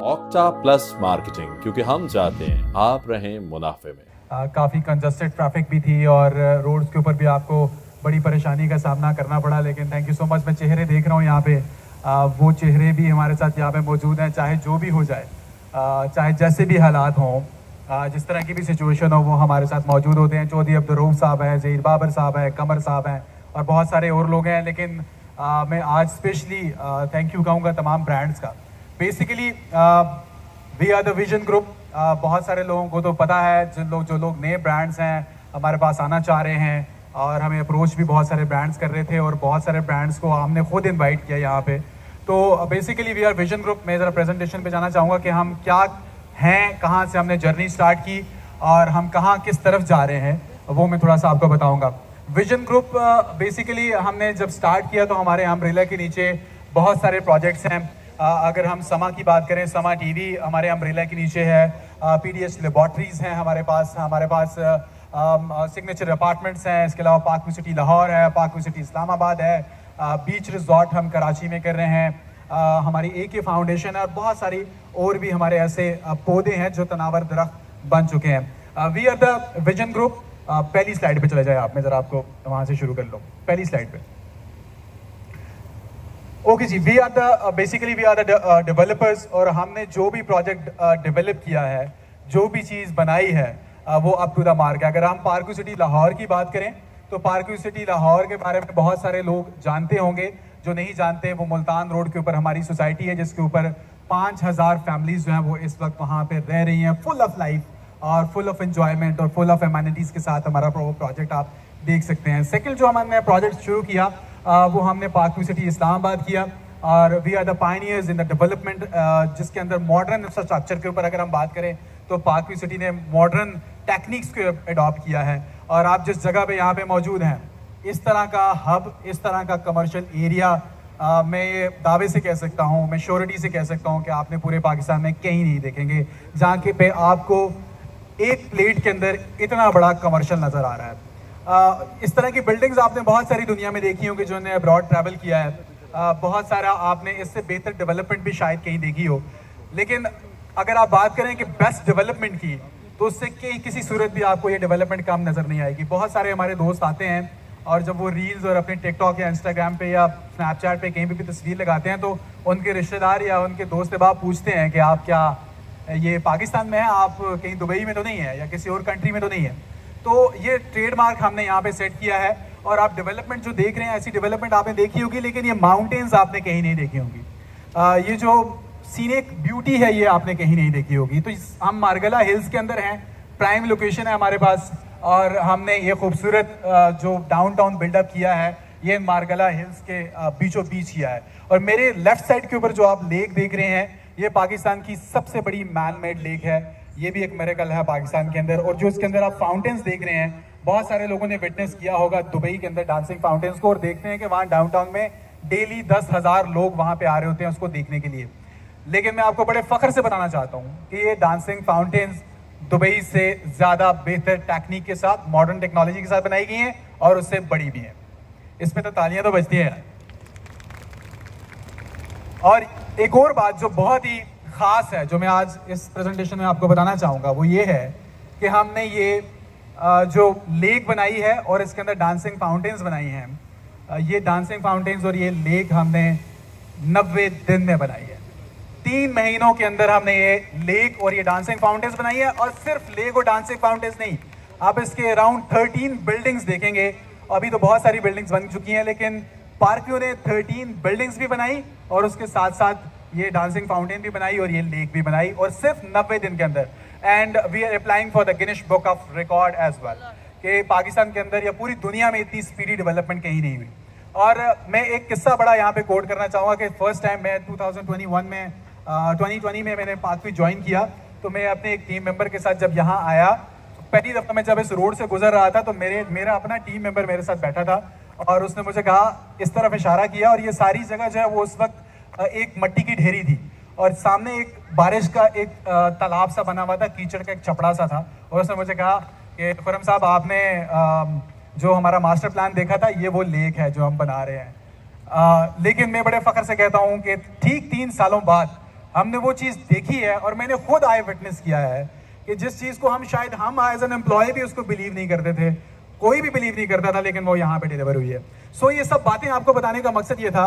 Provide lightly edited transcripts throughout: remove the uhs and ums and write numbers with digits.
Octa plus marketing, क्योंकि हम चाहते हैं आप रहें मुनाफे में। काफ़ी कंजस्टेड ट्रैफिक भी थी और रोड्स के ऊपर भी आपको बड़ी परेशानी का सामना करना पड़ा, लेकिन थैंक यू सो मच। मैं चेहरे देख रहा हूँ यहाँ पे, वो चेहरे भी हमारे साथ यहाँ पे मौजूद हैं। चाहे जो भी हो जाए, चाहे जैसे भी हालात हों, जिस तरह की भी सिचुएशन हो, वो हमारे साथ मौजूद होते हैं। चौधरी अब्दुर्रऊफ साहब हैं, ज़हीर बाबर साहब हैं, कमर साहब हैं और बहुत सारे और लोग हैं। लेकिन मैं आज स्पेशली थैंक यू कहूँगा तमाम ब्रांड्स का। Basically we are the vision group. बहुत सारे लोगों को तो पता है, जो लोग नए ब्रांड्स हैं हमारे पास आना चाह रहे हैं, और हमें अप्रोच भी बहुत सारे ब्रांड्स कर रहे थे और बहुत सारे ब्रांड्स को हमने खुद इनवाइट किया यहाँ पे। तो basically we are vision group. मैं ज़रा प्रेजेंटेशन पे जाना चाहूँगा कि हम क्या हैं, कहाँ से हमने जर्नी स्टार्ट की और हम कहाँ किस तरफ जा रहे हैं, वो मैं थोड़ा सा आपको बताऊँगा। विजन ग्रुप बेसिकली हमने जब स्टार्ट किया तो हमारे अम्ब्रेला के नीचे बहुत सारे प्रोजेक्ट्स हैं। अगर हम समा की बात करें, समा टीवी हमारे अम्ब्रेला के नीचे है। पीडीएस लेबॉर्ट्रीज़ हैं हमारे पास सिग्नेचर अपार्टमेंट्स हैं। इसके अलावा पार्क व्यू सिटी लाहौर है, पार्क व्यू सिटी इस्लामाबाद है। बीच रिजॉर्ट हम कराची में कर रहे हैं। हमारी AK फाउंडेशन है और बहुत सारी और भी हमारे ऐसे पौधे हैं जो तनावर दरख्त बन चुके हैं। We are the vision group. पहली स्लाइड पे चले जाए आप, मैं ज़रा आपको वहाँ से शुरू कर लो, पहली स्लाइड पे। ओके जी, we are the basically we are the developers. और हमने जो भी प्रोजेक्ट डेवलप किया है, जो भी चीज़ बनाई है, वो अप टू द मार्क है। अगर हम पार्क व्यू सिटी लाहौर की बात करें तो पार्क व्यू सिटी लाहौर के बारे में बहुत सारे लोग जानते होंगे। जो नहीं जानते, वो मुल्तान रोड के ऊपर हमारी सोसाइटी है जिसके ऊपर 5000 फैमिलीज जो हैं वो इस वक्त वहाँ पे रह रही हैं, फुल ऑफ लाइफ और फुल ऑफ एंजॉयमेंट और फुल ऑफ एमिनिटीज़ के साथ हमारा प्रोजेक्ट आप देख सकते हैं। सेकंड जो हमने प्रोजेक्ट शुरू किया वो हमने पार्क व्यू सिटी इस्लामाबाद किया। और we are the pioneers in the development, जिसके अंदर मॉडर्न इंफ्रास्ट्रक्चर के ऊपर अगर हम बात करें तो पार्क व्यू सिटी ने मॉडर्न टेक्निक्स को अडॉप्ट किया है। और आप जिस जगह पे यहाँ पे मौजूद हैं, इस तरह का हब, इस तरह का कमर्शियल एरिया, मैं ये दावे से कह सकता हूँ, मैं श्योरिटी से कह सकता हूँ कि आपने पूरे पाकिस्तान में कहीं नहीं देखेंगे जहाँ के पे आपको एक प्लेट के अंदर इतना बड़ा कमर्शियल नज़र आ रहा है। इस तरह की बिल्डिंग्स आपने बहुत सारी दुनिया में देखी होंगी जो ने अब्रॉड ट्रैवल किया है। बहुत सारा आपने इससे बेहतर डेवलपमेंट भी शायद कहीं देखी हो। लेकिन अगर आप बात करें कि बेस्ट डेवलपमेंट की, तो उससे किसी सूरत भी आपको ये डेवलपमेंट कम नज़र नहीं आएगी। बहुत सारे हमारे दोस्त आते हैं और जब वो रील्स और अपने टिकटॉक या इंस्टाग्राम पे या स्नैपचैट पे कहीं भी तस्वीर लगाते हैं तो उनके रिश्तेदार या उनके दोस्त अहबाब पूछते हैं कि आप क्या ये पाकिस्तान में है, आप कहीं दुबई में तो नहीं है या किसी और कंट्री में तो नहीं है। तो ये ट्रेडमार्क हमने यहाँ पे सेट किया है। और आप डेवलपमेंट जो देख रहे हैं, ऐसी डेवलपमेंट आपने देखी होगी, लेकिन ये माउंटेन्स आपने कहीं नहीं देखी होंगी। ये जो सीनिक ब्यूटी है ये आपने कहीं नहीं देखी होगी। तो हम मारगला हिल्स के अंदर हैं, प्राइम लोकेशन है हमारे पास, और हमने ये खूबसूरत जो डाउनटाउन बिल्डअप किया है ये मारगला हिल्स के बीचों बीच किया है। और मेरे लेफ्ट साइड के ऊपर जो आप लेक देख रहे हैं, ये पाकिस्तान की सबसे बड़ी मैन मेड लेक है। ये भी एक मिरेकल है पाकिस्तान के अंदर। और जो इसके अंदर आप फाउंटेन्स देख रहे हैं, बहुत सारे लोगों ने विटनेस किया होगा दुबई के अंदर डांसिंग फाउंटेन्स को, और देखते हैं कि वहाँ डाउनटाउन में डेली 10,000 लोग वहाँ पे आ रहे होते हैं उसको देखने के लिए। लेकिन मैं आपको बड़े फख्र से बताना चाहता हूँ कि ये डांसिंग फाउंटेन्स दुबई से ज़्यादा बेहतर टेक्निक के साथ, मॉडर्न टेक्नोलॉजी के साथ बनाई गई हैं और उससे बड़ी भी हैं। इसमें तो तालियां तो बजती हैं। और एक और बात जो बहुत ही ख़ास है, जो मैं आज इस प्रेजेंटेशन में आपको बताना चाहूँगा, वो ये है कि हमने ये जो लेक बनाई है और इसके अंदर डांसिंग फाउंटेन्स बनाई हैं। ये डांसिंग फाउंटेन्स और ये लेक हमने 90 दिन में बनाई है। 3 महीनों के अंदर हमने ये लेक और ये डांसिंग फाउंटेन्स बनाई है। और सिर्फ लेक और डांसिंग फाउंटेन्स नहीं, आप इसके अराउंड 13 बिल्डिंग्स देखेंगे। अभी तो बहुत सारी बिल्डिंग्स बन चुकी हैं, लेकिन पार्क व्यू ने 13 बिल्डिंग्स भी बनाई और उसके साथ साथ ये डांसिंग फाउंटेन भी बनाई और ये लेक भी बनाई, और सिर्फ 90 दिन के अंदर। And we are applying for the Guinness book of record as well, कि पाकिस्तान के अंदर या पूरी दुनिया में इतनी स्पीडी डेवलपमेंट कहीं नहीं हुई। और मैं एक किस्सा बड़ा यहाँ पे कोट करना चाहूँगा कि फर्स्ट टाइम मैं 2020 में मैंने पार्क व्यू ज्वाइन किया। तो मैं अपने एक टीम मेंबर के साथ जब यहाँ आया, तो पहली दफ़ा मैं जब इस रोड से गुजर रहा था तो मेरा अपना टीम मेंबर मेरे साथ बैठा था और उसने मुझे कहा, इस तरफ इशारा किया, और ये सारी जगह जो है वो उस वक्त एक मट्टी की ढेरी थी और सामने एक बारिश का एक तालाब सा बना हुआ था, कीचड़ का एक छपड़ा सा था। और उसने मुझे कहा कि खुर्रम साहब, आपने जो हमारा मास्टर प्लान देखा था, ये वो लेक है जो हम बना रहे हैं। लेकिन मैं बड़े फ़ख्र से कहता हूँ कि ठीक 3 सालों बाद हमने वो चीज़ देखी है और मैंने खुद आई विटनेस किया है कि जिस चीज़ को हम शायद हम एज एन एम्प्लॉय भी उसको बिलीव नहीं करते थे, कोई भी बिलीव नहीं करता था, लेकिन वो यहाँ पे डिलीवर हुई है। सो ये सब बातें आपको बताने का मकसद ये था,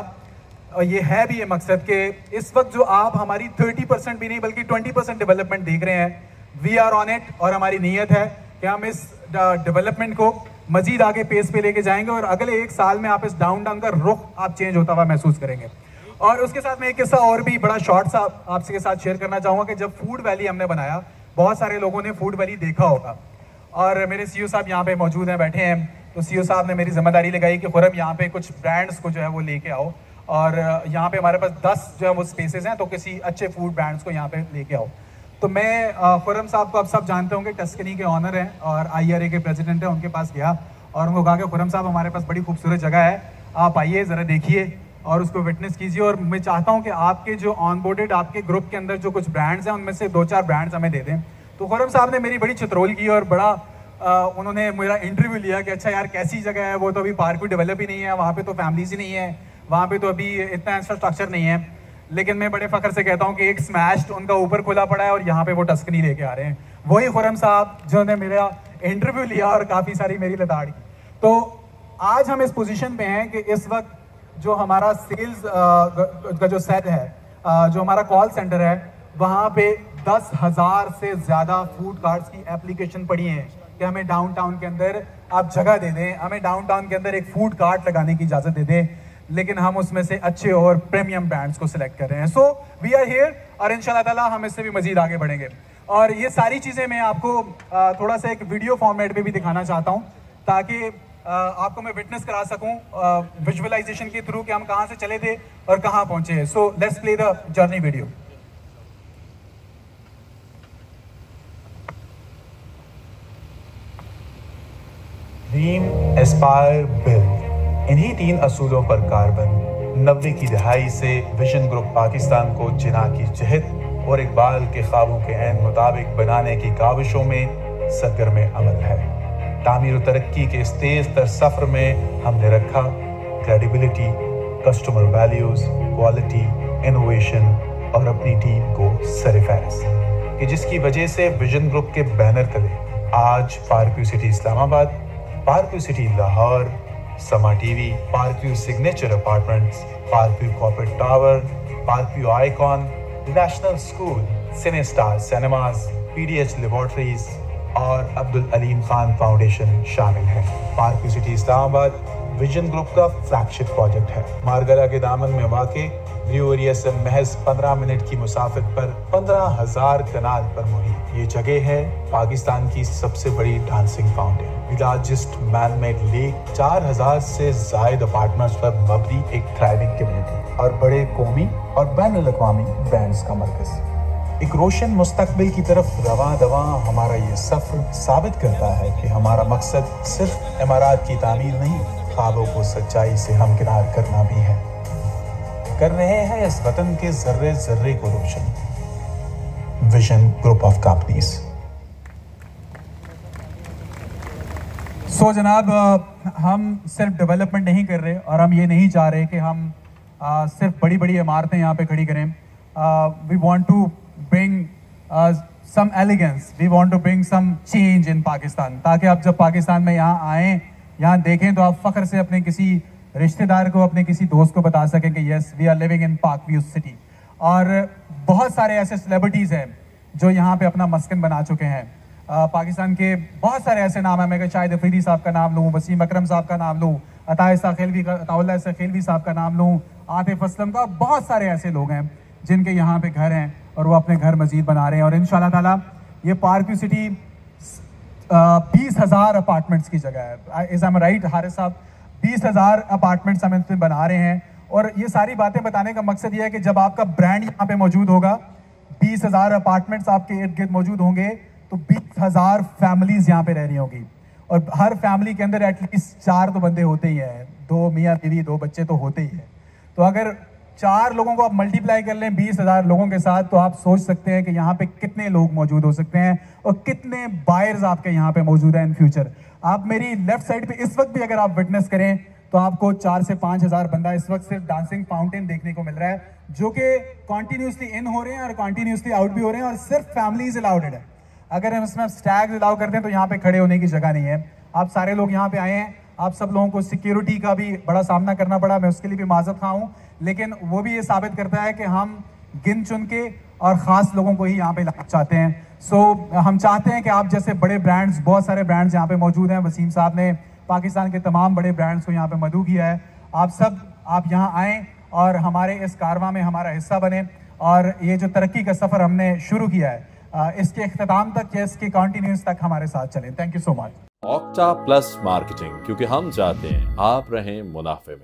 और ये है भी ये मकसद कि इस वक्त जो आप हमारी 30% भी नहीं बल्कि 20% डेवलपमेंट देख रहे हैं, वी आर ऑन इट। और हमारी नीयत है कि हम इस डेवलपमेंट को मजीद आगे पेस पे लेके जाएंगे और अगले 1 साल में आप इस डाउन का रुख आप चेंज होता हुआ महसूस करेंगे। और उसके साथ मैं एक किस्सा और भी बड़ा शॉर्ट सा आपके साथ शेयर करना चाहूँगा कि जब फूड वैली हमने बनाया, बहुत सारे लोगों ने फूड वैली देखा होगा और मेरे सीईओ साहब यहाँ पे मौजूद हैं, बैठे हैं। तो सीईओ साहब ने मेरी जिम्मेदारी लगाई कि खुरम यहाँ पे कुछ ब्रांड्स को जो है वो लेके आओ और यहाँ पे हमारे पास 10 जो है वो स्पेसेस हैं, तो किसी अच्छे फूड ब्रांड्स को यहाँ पे लेके आओ। तो मैं खुरम साहब को आप सब जानते होंगे, टस्कनी के ऑनर हैं और IRA के प्रेसिडेंट हैं, उनके पास गया और उनको कहा कि खुरम साहब हमारे पास बड़ी खूबसूरत जगह है, आप आइए ज़रा देखिए और उसको विटनेस कीजिए। और मैं चाहता हूँ कि आपके जो ऑनबोर्डेड आपके ग्रुप के अंदर जो कुछ ब्रांड्स हैं उनमें से 2-4 ब्रांड्स हमें दे दें। तो खुरम साहब ने मेरी बड़ी चित्रोल की और बड़ा उन्होंने मेरा इंटरव्यू लिया कि अच्छा यार कैसी जगह है, वो तो अभी पार्क भी डेवलप ही नहीं है, वहाँ पे तो फैमिलीज ही नहीं है, वहाँ पे तो अभी इतना इंफ्रास्ट्रक्चर नहीं है। लेकिन मैं बड़े फख्र से कहता हूँ कि एक स्मैश्ड उनका ऊपर खुला पड़ा है और यहाँ पे वो टस्कनी लेके आ रहे हैं। वही खुरम साहब जिन्होंने मेरा इंटरव्यू लिया और काफ़ी सारी मेरी लताड़ी। तो आज हम इस पोजीशन पे हैं कि इस वक्त जो हमारा सेल्स का जो सेट है, जो हमारा कॉल सेंटर है, वहाँ पे 10,000 से ज़्यादा फूड कार्ट्स की एप्लीकेशन पड़ी है कि हमें डाउनटाउन के अंदर आप जगह दे दें, हमें डाउनटाउन के अंदर एक फूड कार्ट लगाने की इजाज़त दे दें, लेकिन हम उसमें से अच्छे और प्रीमियम ब्रांड्स को सिलेक्ट कर रहे हैं। सो वी आर हियर और इंशाल्लाह ताला हम इससे भी मजीद आगे बढ़ेंगे। और ये सारी चीज़ें मैं आपको थोड़ा सा एक वीडियो फॉर्मेट में भी दिखाना चाहता हूँ ताकि आपको मैं विटनेस करा सकूँ विजुअलाइजेशन के थ्रू कि हम कहाँ से चले थे और कहाँ पहुँचे हैं। So let's play the journey video. Dream, Aspire, build, इन्हीं 3 असूलों पर कार्बन 90 की दहाई से विजन ग्रुप पाकिस्तान को जिना की जहद और इकबाल के ख्वाबों के ऐन मुताबिक बनाने की काविशों में सरगर्म अमल है। तामीर और तरक्की के इस तेज तर सफ़र में हमने रखा credibility, customer values, quality, innovation और अपनी टीम को सरफहरिस्त कि जिसकी वजह से विजन ग्रुप के बैनर तले आज Park View city Islamabad, Park View city Lahore, Samaa TV, Park View signature apartments, Park View corporate tower, Park View icon, national school, Cinestar cinemas, PDH laboratories और अब्दुल अलीम खान फाउंडेशन शामिल है। Park View city Islamabad vision group का फ्लैगशिप प्रोजेक्ट है। मारगला के दामन में वाक़े व्यू एरिया से महज 15 मिनट की मुसाफिर पर 15,000 कनाल पर मुहित ये जगह है पाकिस्तान की सबसे बड़ी dancing fountain, the largest man-made lake, 4,000 से ज़ायद अपार्टमेंट्स पर मबनी एक थ्राइविंग कम्युनिटी और बड़े कौमी और बैनुल-अक़वामी ब्रांड्स का मरकज़। एक रोशन मुस्तकबिल की तरफ रवां दवां हमारा ये सफ़र साबित करता है कि हमारा मकसद सिर्फ इमारत की तामीर नहीं, ख्वाबों को सच्चाई से हमकिनार करना भी है। कर रहे हैं इस वतन के जर्रे जर्रे को रोशन। Vision group of companies. सो जनाब, हम सिर्फ डेवलपमेंट नहीं कर रहे और हम ये नहीं चाह रहे कि हम सिर्फ बड़ी बड़ी इमारतें यहाँ पे खड़ी करें। We want to bring some elegance, we want to bring some change in Pakistan, ताकि आप जब पाकिस्तान में यहाँ आएँ, यहाँ देखें तो आप फ़ख्र से अपने किसी रिश्तेदार को, अपने किसी दोस्त को बता सकें कि yes we are living in park view city. और बहुत सारे ऐसे सेलिब्रिटीज़ हैं जो यहाँ पे अपना मस्कन बना चुके हैं। पाकिस्तान के बहुत सारे ऐसे नाम हैं, मैं शाहिद अफरीदी साहब का नाम लूँ, वसीम अकरम साहब का नाम लूँ, अताउल्लाह खेलवी साहब का नाम लूँ, आतिफ असलम का, बहुत सारे ऐसे लोग हैं जिनके यहाँ पे घर हैं और वो अपने घर मजीद बना रहे हैं। और इंशाल्लाह ताला ये पार्कव्यू सिटी 20,000 अपार्टमेंट्स की जगह है। इज एम राइट हारिस साहब? 20,000 अपार्टमेंट्स हम इसमें बना रहे हैं। और ये सारी बातें बताने का मकसद ये है कि जब आपका ब्रांड यहाँ पे मौजूद होगा, 20,000 अपार्टमेंट्स आपके इर्द गिर्द मौजूद होंगे, तो 20,000 फैमिलीज यहाँ पे रह रही होंगी और हर फैमिली के अंदर एटलीस्ट 4 तो बंदे होते ही हैं, 2 मियाँ बीवी 2 बच्चे तो होते ही हैं। तो अगर 4 लोगों को आप मल्टीप्लाई कर लें 20,000 लोगों के साथ, तो आप सोच सकते हैं कि यहाँ पे कितने लोग मौजूद हो सकते हैं और कितने बायर्स आपके यहाँ पे मौजूद हैं इन फ्यूचर। आप मेरी लेफ्ट साइड पे इस वक्त भी अगर आप विटनेस करें तो आपको 4 से 5 हज़ार बंदा इस वक्त सिर्फ डांसिंग फाउंटेन देखने को मिल रहा है, जो कि कॉन्टिन्यूसली इन हो रहे हैं और कॉन्टिन्यूसली आउट भी हो रहे हैं, और सिर्फ फैमिलीज अलाउडेड है। अगर हम इसमें स्टैग अलाउ करते हैं तो यहाँ पे खड़े होने की जगह नहीं है। आप सारे लोग यहाँ पे आए हैं, आप सब लोगों को सिक्योरिटी का भी बड़ा सामना करना पड़ा, मैं उसके लिए भी माजरत खा हूँ, लेकिन वो भी ये साबित करता है कि हम गिन चुन के और ख़ास लोगों को ही यहाँ पे लाना चाहते हैं। हम चाहते हैं कि आप जैसे बड़े ब्रांड्स, बहुत सारे ब्रांड्स यहाँ पे मौजूद हैं, वसीम साहब ने पाकिस्तान के तमाम बड़े ब्रांड्स को यहाँ पे मदऊ किया है, आप यहाँ आएँ और हमारे इस कारवां में हमारा हिस्सा बने, और ये जो तरक्की का सफ़र हमने शुरू किया है इसके इख्तिताम तक या इसके कंटिन्यूस तक हमारे साथ चलें। Thank you so much. Octa plus marketing, क्योंकि हम चाहते हैं आप रहें मुनाफे में।